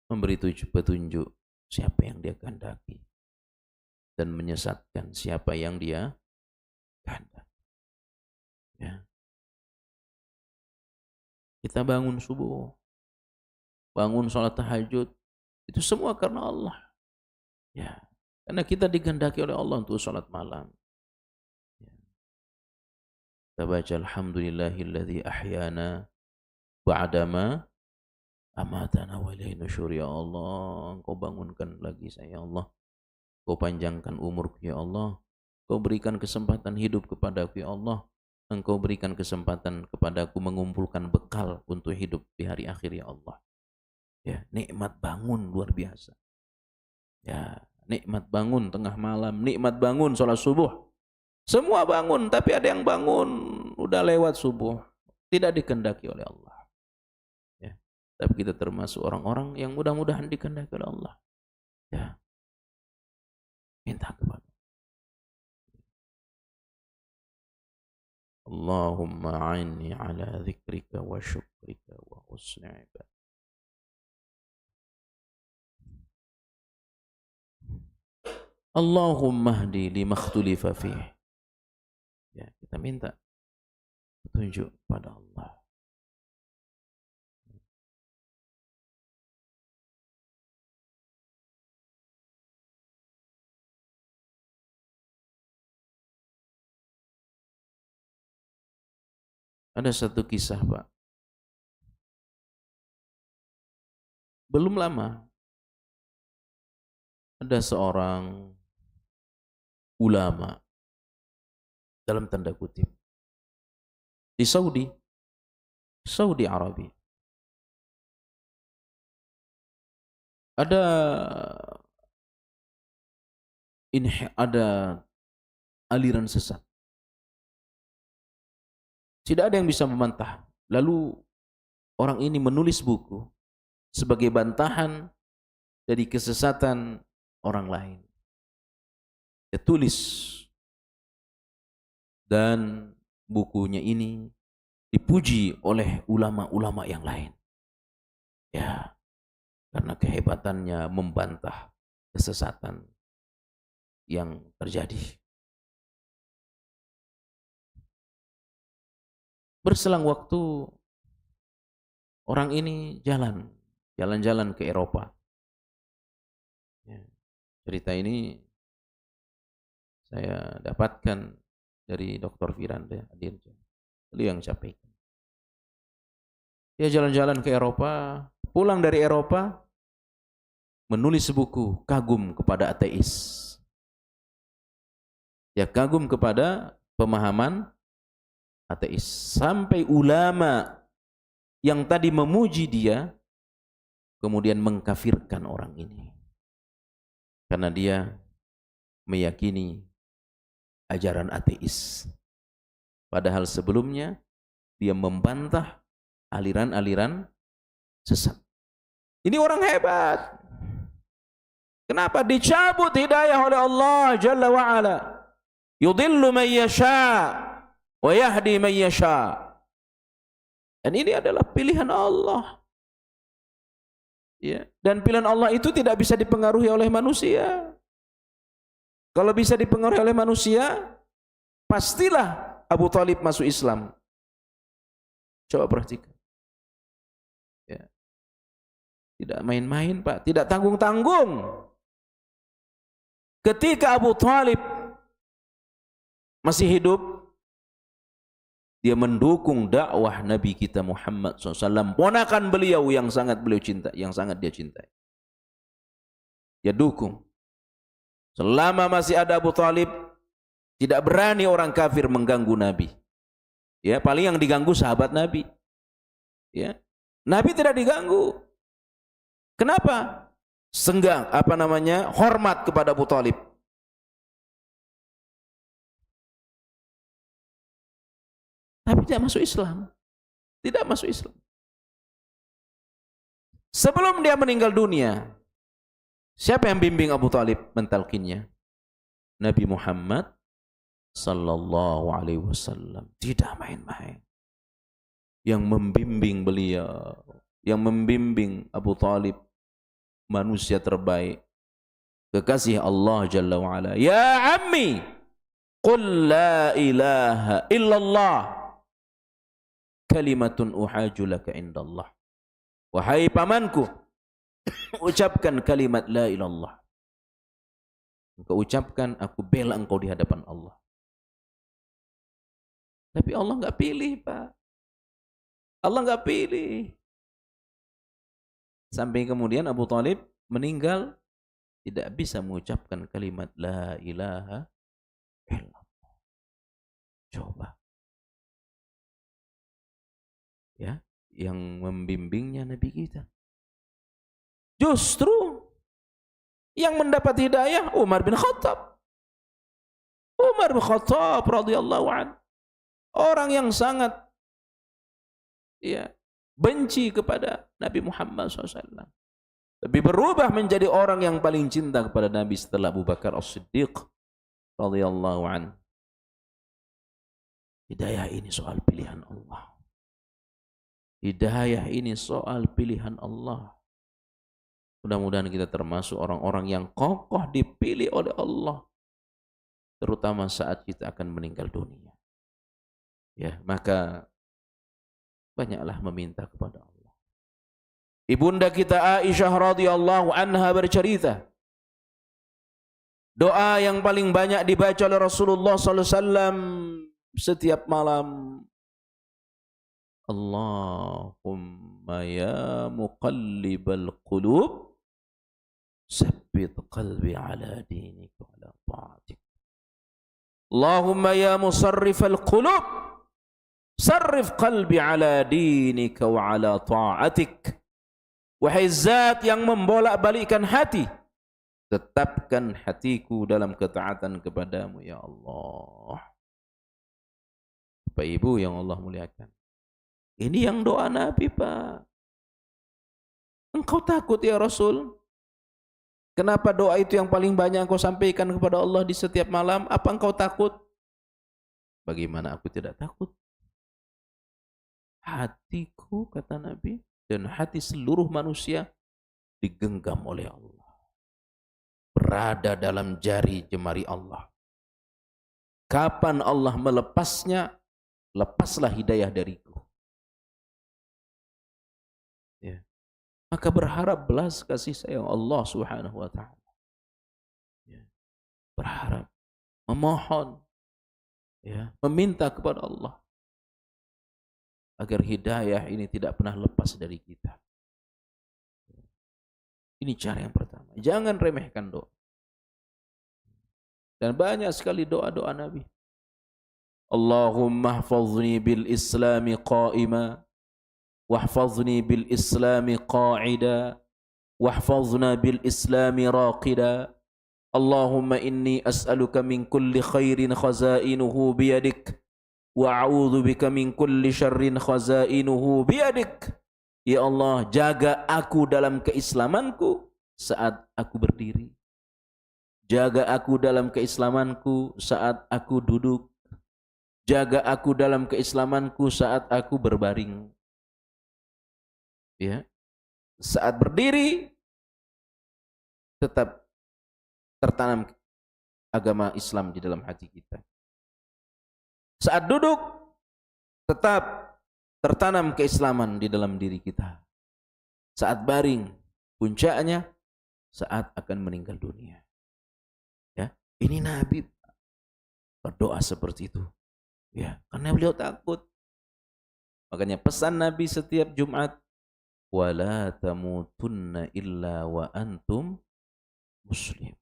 [SPEAKER 1] memberi petunjuk siapa yang Dia kehendaki dan menyesatkan siapa yang Dia kehendaki. Ya. Kita bangun subuh, bangun sholat tahajud, itu semua karena Allah. Ya, karena kita dikehendaki oleh Allah untuk sholat malam. Ya. Kita baca alhamdulillahilladzi ahyana ba'dama amatana wa ilaihi nusyur. Ya Allah, Engkau bangunkan lagi saya, ya Allah. Engkau panjangkan umurku, ya Allah. Engkau berikan kesempatan hidup kepadaku, ya Allah. Engkau berikan kesempatan kepadaku mengumpulkan bekal untuk hidup di hari akhir, ya Allah. Ya, nikmat bangun luar biasa. Ya, nikmat bangun tengah malam, nikmat bangun sholat subuh. Semua bangun, tapi ada yang bangun udah lewat subuh, tidak dikehendaki oleh Allah. Tapi kita termasuk orang-orang yang mudah-mudahan dikehendaki oleh Allah. Ya. Minta kepada Allahumma a'inni ala dzikrika wa syukrika wa husni ibadatik. Allahumma hdi lima ikhtulifa fihi. Ya, kita minta petunjuk pada Allah. Ada satu kisah, Pak. Belum lama ada seorang ulama dalam tanda kutip di Saudi Arabia. Ada ada aliran sesat. Tidak ada yang bisa membantah. Lalu orang ini menulis buku sebagai bantahan dari kesesatan orang lain. Dia tulis, dan bukunya ini dipuji oleh ulama-ulama yang lain. Ya, karena kehebatannya membantah kesesatan yang terjadi. Berselang waktu, orang ini jalan-jalan ke Eropa. Ya, cerita ini saya dapatkan dari Dr. Firanda Adirja. Beliau yang sampaikan. Dia jalan-jalan ke Eropa, pulang dari Eropa, menulis buku kagum kepada ateis. Dia kagum kepada pemahaman ateis. Sampai ulama yang tadi memuji dia, kemudian mengkafirkan orang ini. Karena dia meyakini ajaran ateis. Padahal sebelumnya dia membantah aliran-aliran sesat. Ini orang hebat. Kenapa? Dicabut hidayah oleh Allah Jalla wa'ala. Yudillu man yasha' wa yahdi man yasha'. Dan ini adalah pilihan Allah. Ya. Dan pilihan Allah itu tidak bisa dipengaruhi oleh manusia. Kalau bisa dipengaruhi oleh manusia, pastilah Abu Thalib masuk Islam. Coba perhatikan. Ya. Tidak main-main, Pak. Tidak tanggung-tanggung. Ketika Abu Thalib masih hidup, dia mendukung dakwah Nabi kita Muhammad SAW, ponakan beliau yang sangat beliau cinta, yang sangat dia cintai. Dia dukung. Selama masih ada Abu Thalib, tidak berani orang kafir mengganggu Nabi. Ya, paling yang diganggu sahabat Nabi. Ya. Nabi tidak diganggu. Kenapa? Senggang, hormat kepada Abu Thalib. Tapi tidak masuk Islam. Tidak masuk Islam. Sebelum dia meninggal dunia, siapa yang bimbing Abu Thalib mentalkinnya? Nabi Muhammad sallallahu alaihi wasallam. Tidak main-main. Yang membimbing beliau, yang membimbing Abu Thalib, manusia terbaik, kekasih Allah Jalla wa'ala. Ya ammi, qul la ilaha illallah, kalimatun uhaju laka indallah. Wahai pamanku, ucapkan kalimat la ilallah. Engkau ucapkan, aku bela engkau di hadapan Allah. Tapi Allah enggak pilih, Pak. Allah enggak pilih. Sampai kemudian Abu Thalib meninggal, tidak bisa mengucapkan kalimat la ilaha illallah. Coba. Ya, yang membimbingnya Nabi kita. Justru yang mendapat hidayah Umar bin Khattab. Umar bin Khattab radhiyallahu anhu, orang yang sangat benci kepada Nabi Muhammad SAW. Tapi berubah menjadi orang yang paling cinta kepada Nabi setelah Abu Bakar As-Siddiq radhiyallahu anhu. Hidayah ini soal pilihan Allah. Hidayah ini soal pilihan Allah. Mudah-mudahan kita termasuk orang-orang yang kokoh dipilih oleh Allah, terutama saat kita akan meninggal dunia. Ya, maka banyaklah meminta kepada Allah. Ibunda kita Aisyah radhiyallahu anha bercerita, doa yang paling banyak dibaca oleh Rasulullah sallallahu alaihi wasallam setiap malam, Allahumma ya muqallibal qulub, sabbit qalbi ala dinik wa ala ta'atik. Allahumma ya musarrifal qulub, sarrif qalbi ala dinik wa ala ta'atik. Wahai zat yang membolak-balikkan hati, Tetapkan hatiku dalam ketaatan kepadamu ya Allah. Bapak Ibu yang Allah muliakan. Ini yang doa Nabi, Pak. Engkau takut ya Rasul? Kenapa doa itu yang paling banyak engkau sampaikan kepada Allah di setiap malam? Apa engkau takut? Bagaimana aku tidak takut? Hatiku, kata Nabi, dan hati seluruh manusia digenggam oleh Allah. Berada dalam jari jemari Allah. Kapan Allah melepasnya, lepaslah hidayah dariku. Ya. Maka berharap belas kasih sayang Allah Subhanahu wa taala. Ya. Berharap, memohon, ya, meminta kepada Allah agar hidayah ini tidak pernah lepas dari kita. Ini cara yang pertama. Jangan remehkan doa. Dan banyak sekali doa-doa Nabi. Allahumma hfazni bil islami qa'ima wahfazni bil islami qa'ida wahfazna bil islami raqida. Allahumma inni as'aluka min kulli khairin khazainuhu biyadik wa a'udzu bika min kulli syarrin khazainuhu biyadik. Ya Allah, jaga aku dalam keislamanku saat aku berdiri. Jaga aku dalam keislamanku saat aku duduk. Jaga aku dalam keislamanku saat aku berbaring. Ya. Saat berdiri tetap tertanam agama Islam di dalam hati kita. Saat duduk tetap tertanam keislaman di dalam diri kita. Saat baring, puncaknya saat akan meninggal dunia. Ya, ini Nabi berdoa seperti itu. Ya, karena beliau takut. Makanya pesan Nabi setiap Jumat, wala tamutunna illa wa antum muslim.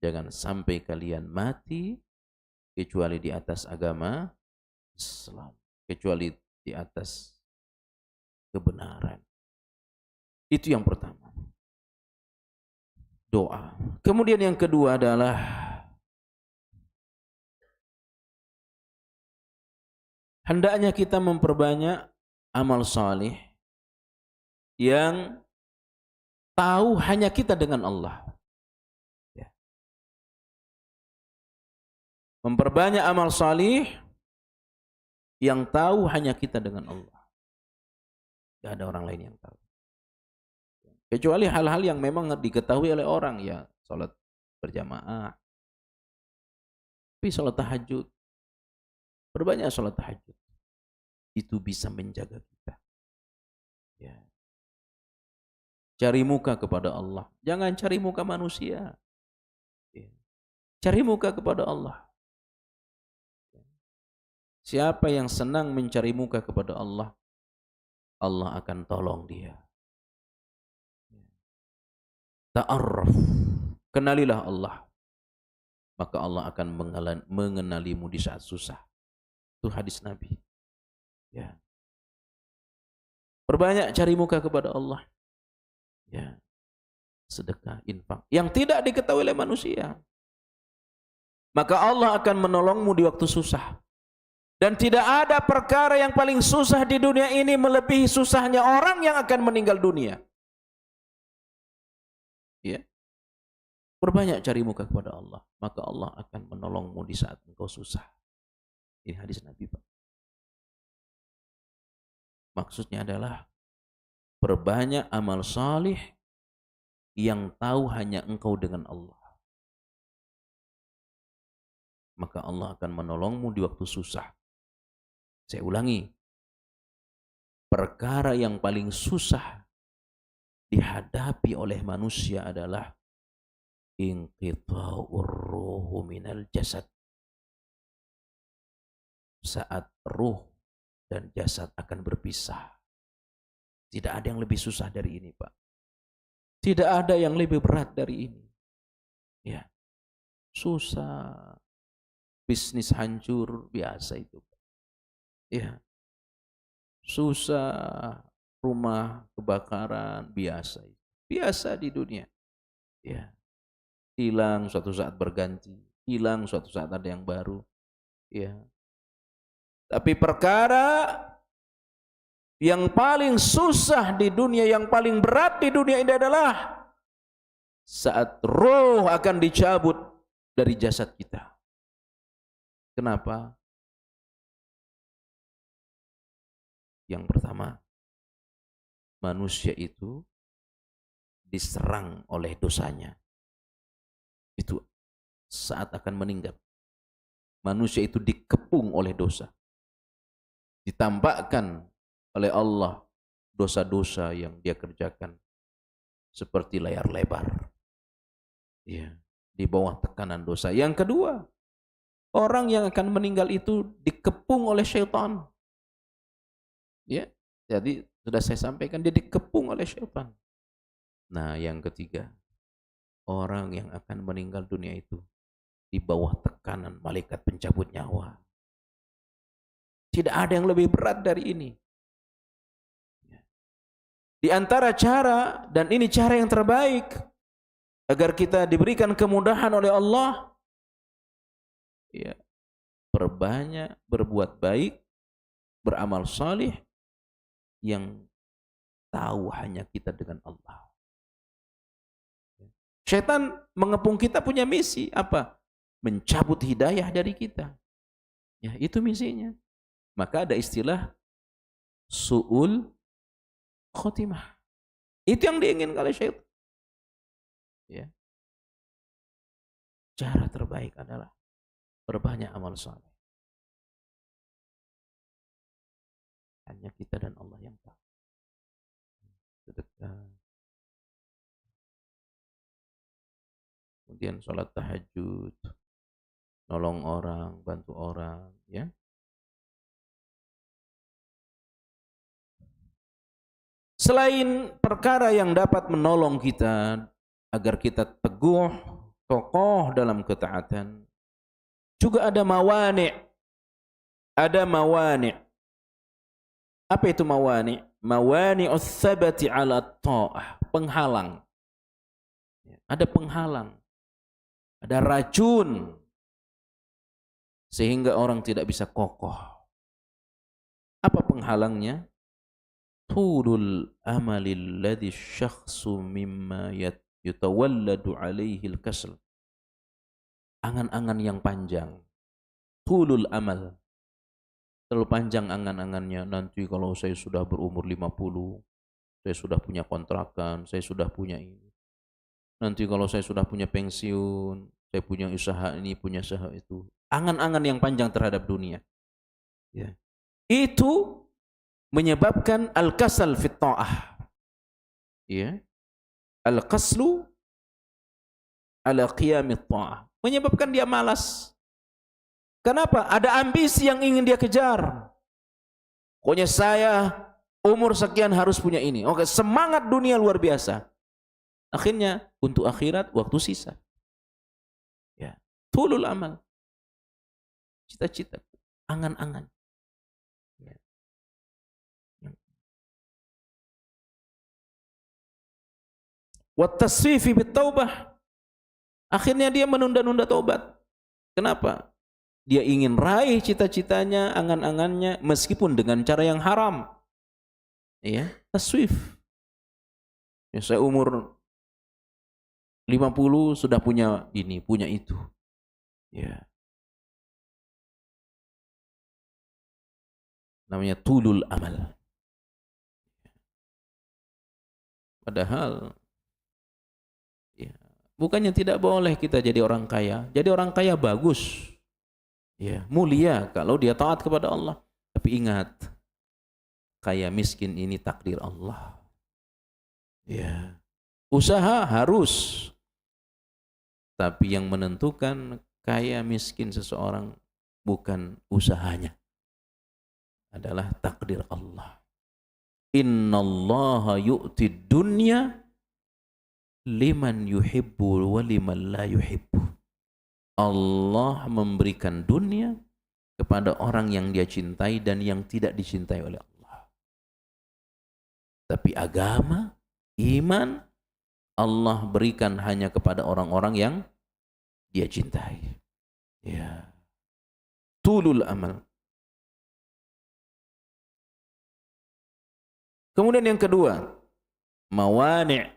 [SPEAKER 1] Jangan sampai kalian mati kecuali di atas agama Islam, kecuali di atas kebenaran. Itu yang pertama. Doa. Kemudian yang kedua adalah hendaknya kita memperbanyak amal salih yang tahu hanya kita dengan Allah. Ya. Memperbanyak amal salih yang tahu hanya kita dengan Allah. Tidak ada orang lain yang tahu. Kecuali hal-hal yang memang diketahui oleh orang, ya, salat berjamaah. Tapi salat tahajud, berbanyak salat tahajud. Itu bisa menjaga kita. Ya. Cari muka kepada Allah. Jangan cari muka manusia. Ya. Cari muka kepada Allah. Siapa yang senang mencari muka kepada Allah, Allah akan tolong dia. Ta'arraf, kenalilah Allah, maka Allah akan mengenalimu di saat susah. Itu hadis Nabi. Ya. Perbanyak cari muka kepada Allah. Ya. Sedekah, infak yang tidak diketahui oleh manusia. Maka Allah akan menolongmu di waktu susah. Dan tidak ada perkara yang paling susah di dunia ini melebihi susahnya orang yang akan meninggal dunia. Ya. Perbanyak cari muka kepada Allah, maka Allah akan menolongmu di saat engkau susah. Ini hadis Nabi, Pak. Maksudnya adalah perbanyak amal salih yang tahu hanya engkau dengan Allah. Maka Allah akan menolongmu di waktu susah. Saya ulangi, perkara yang paling susah dihadapi oleh manusia adalah inqita'ur ruhu minal jasad. Saat ruh dan jasad akan berpisah. Tidak ada yang lebih susah dari ini, Pak. Tidak ada yang lebih berat dari ini. Ya. Susah. Bisnis hancur, biasa itu. Ya. Susah, rumah kebakaran, biasa. Biasa di dunia. Ya, hilang suatu saat berganti, hilang suatu saat ada yang baru. Ya. Tapi perkara yang paling susah di dunia, yang paling berat di dunia ini adalah saat roh akan dicabut dari jasad kita. Kenapa? Yang pertama, manusia itu diserang oleh dosanya. Itu saat akan meninggal. Manusia itu dikepung oleh dosa. Ditampakkan oleh Allah dosa-dosa yang dia kerjakan seperti layar lebar. Ya, di bawah tekanan dosa. Yang kedua, orang yang akan meninggal itu dikepung oleh syaitan. Ya, jadi sudah saya sampaikan dia dikepung oleh syaitan. Nah, yang ketiga, orang yang akan meninggal dunia itu di bawah tekanan malaikat pencabut nyawa. Tidak ada yang lebih berat dari ini. Di antara cara, dan ini cara yang terbaik agar kita diberikan kemudahan oleh Allah, ya, perbanyak berbuat baik, beramal salih yang tahu hanya kita dengan Allah. Syaitan mengepung kita punya misi apa? Mencabut hidayah dari kita. Ya, itu misinya. Maka ada istilah su'ul khotimah. Itu yang diinginkan oleh syaitan. Ya. Cara terbaik adalah perbanyak amal saleh. Hanya kita dan Allah yang tahu. Sedekah. Kemudian sholat tahajud, nolong orang, bantu orang, ya. Selain perkara yang dapat menolong kita agar kita teguh, kokoh dalam ketaatan, juga ada mawani'. Ada mawani'. Apa itu mawani'? Mawani'us tsabati 'ala ta'ah, penghalang. Ada penghalang. Ada racun sehingga orang tidak bisa kokoh. Apa penghalangnya? Tulul amalil ladzi syakhsu mimma yatawalladu alaihi al-kasl. Angan-angan yang panjang. Tulul amal. Terlalu panjang angan-angannya. Nanti kalau saya sudah berumur 50, saya sudah punya kontrakan, saya sudah punya ini. Nanti kalau saya sudah punya pensiun, saya punya usaha ini, punya usaha itu. Angan-angan yang panjang terhadap dunia. Ya. Itu menyebabkan al-kasal fit ta'ah. Ya. Al-kaslu ala qiyamit ta'ah. Menyebabkan dia malas. Kenapa? Ada ambisi yang ingin dia kejar. Pokoknya saya umur sekian harus punya ini. Oke, semangat dunia luar biasa. Akhirnya untuk akhirat waktu sisa. Ya. Tulul amal. Cita-cita, angan-angan. Ya. Wat tasfifi bit taubah. Akhirnya dia menunda-nunda taubat. Kenapa? Dia ingin raih cita-citanya, angan-angannya meskipun dengan cara yang haram. Ya, taswif. Ya, saya umur 50 sudah punya ini, punya itu. Ya. Namanya tulul amal. Padahal ya, bukannya tidak boleh kita jadi orang kaya. Jadi orang kaya bagus. Ya, mulia kalau dia taat kepada Allah. Tapi ingat, kaya miskin ini takdir Allah. Ya. Usaha harus. Tapi yang menentukan kaya miskin seseorang bukan usahanya. Adalah takdir Allah. Innallaha yu'ti dunya liman yuhibbu wa liman la yuhibbu. Allah memberikan dunia kepada orang yang dia cintai dan yang tidak dicintai oleh Allah. Tapi agama, iman, Allah berikan hanya kepada orang-orang yang Dia cintai. Ya. Tulul amal. Kemudian yang kedua, mawani'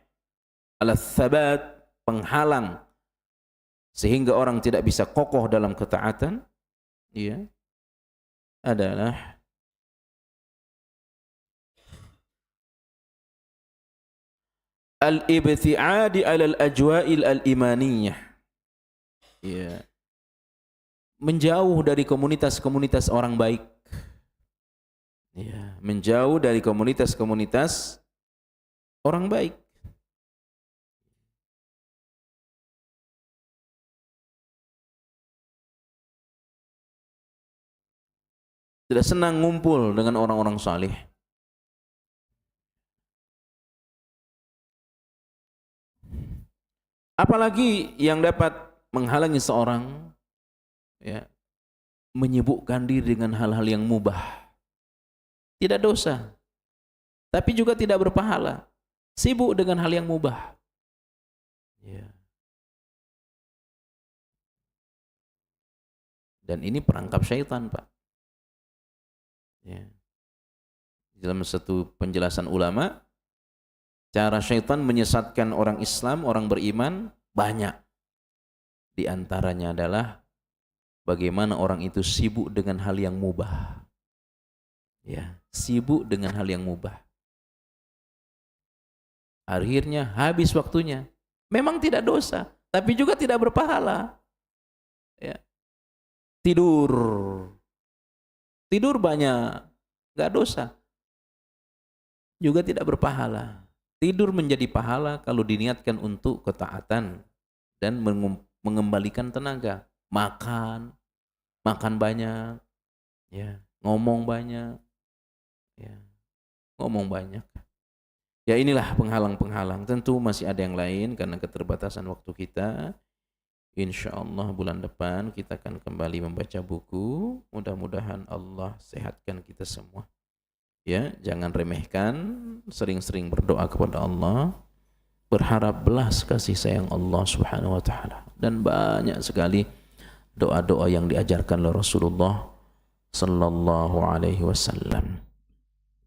[SPEAKER 1] ala thabat, penghalang sehingga orang tidak bisa kokoh dalam ketaatan, ya, adalah al-ibti'adi 'ala al-ajwa'il al-imaniyah. Ya. Menjauh dari komunitas-komunitas orang baik. Ya, menjauh dari komunitas-komunitas orang baik. Tidak senang ngumpul dengan orang-orang saleh. Apalagi yang dapat menghalangi seorang, ya, menyibukkan diri dengan hal-hal yang mubah. Tidak dosa, tapi juga tidak berpahala. Sibuk dengan hal yang mubah. Ya. Dan ini perangkap syaitan, Pak. Ya. Dalam satu penjelasan ulama, cara syaitan menyesatkan orang Islam, orang beriman, banyak. Di antaranya adalah bagaimana orang itu sibuk dengan hal yang mubah. Ya, sibuk dengan hal yang mubah. Akhirnya habis waktunya. Memang tidak dosa, tapi juga tidak berpahala. Ya. Tidur banyak, gak dosa, juga tidak berpahala. Tidur menjadi pahala kalau diniatkan untuk ketaatan dan mengembalikan tenaga. Makan banyak, ya, ngomong banyak, ya, ngomong banyak. Ya, inilah penghalang-penghalang. Tentu masih ada yang lain karena keterbatasan waktu kita. InsyaAllah bulan depan kita akan kembali membaca buku. Mudah-mudahan Allah sehatkan kita semua. Ya, jangan remehkan, sering-sering berdoa kepada Allah, berharap belas kasih sayang Allah Subhanahu wa taala. Dan banyak sekali doa-doa yang diajarkan oleh Rasulullah sallallahu alaihi wasallam.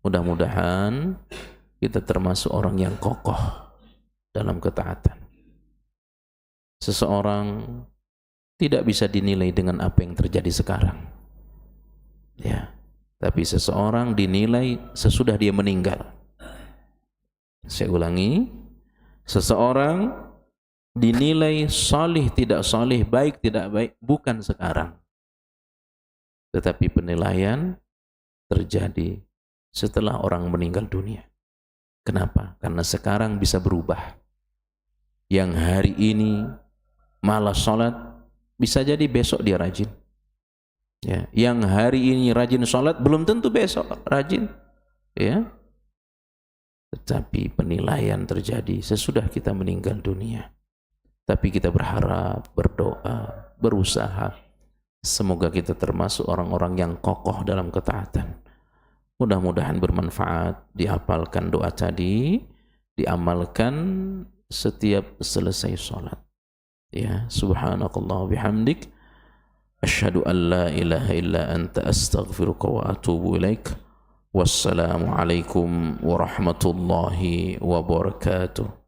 [SPEAKER 1] Mudah-mudahan kita termasuk orang yang kokoh dalam ketaatan. Seseorang tidak bisa dinilai dengan apa yang terjadi sekarang. Ya, tapi seseorang dinilai sesudah dia meninggal. Saya ulangi, seseorang dinilai salih tidak salih, baik tidak baik, bukan sekarang. Tetapi penilaian terjadi setelah orang meninggal dunia. Kenapa? Karena sekarang bisa berubah. Yang hari ini malas sholat, bisa jadi besok dia rajin. Ya, yang hari ini rajin sholat, belum tentu besok rajin. Ya, tetapi penilaian terjadi sesudah kita meninggal dunia. Tapi kita berharap, berdoa, berusaha, semoga kita termasuk orang-orang yang kokoh dalam ketaatan. Mudah-mudahan bermanfaat, dihafalkan doa tadi, diamalkan setiap selesai sholat. Ya, subhanakallah bihamdik, asyhadu an la ilaha illa anta astaghfiruka wa atubu ilaik. Wassalamu alaikum warahmatullahi wabarakatuh.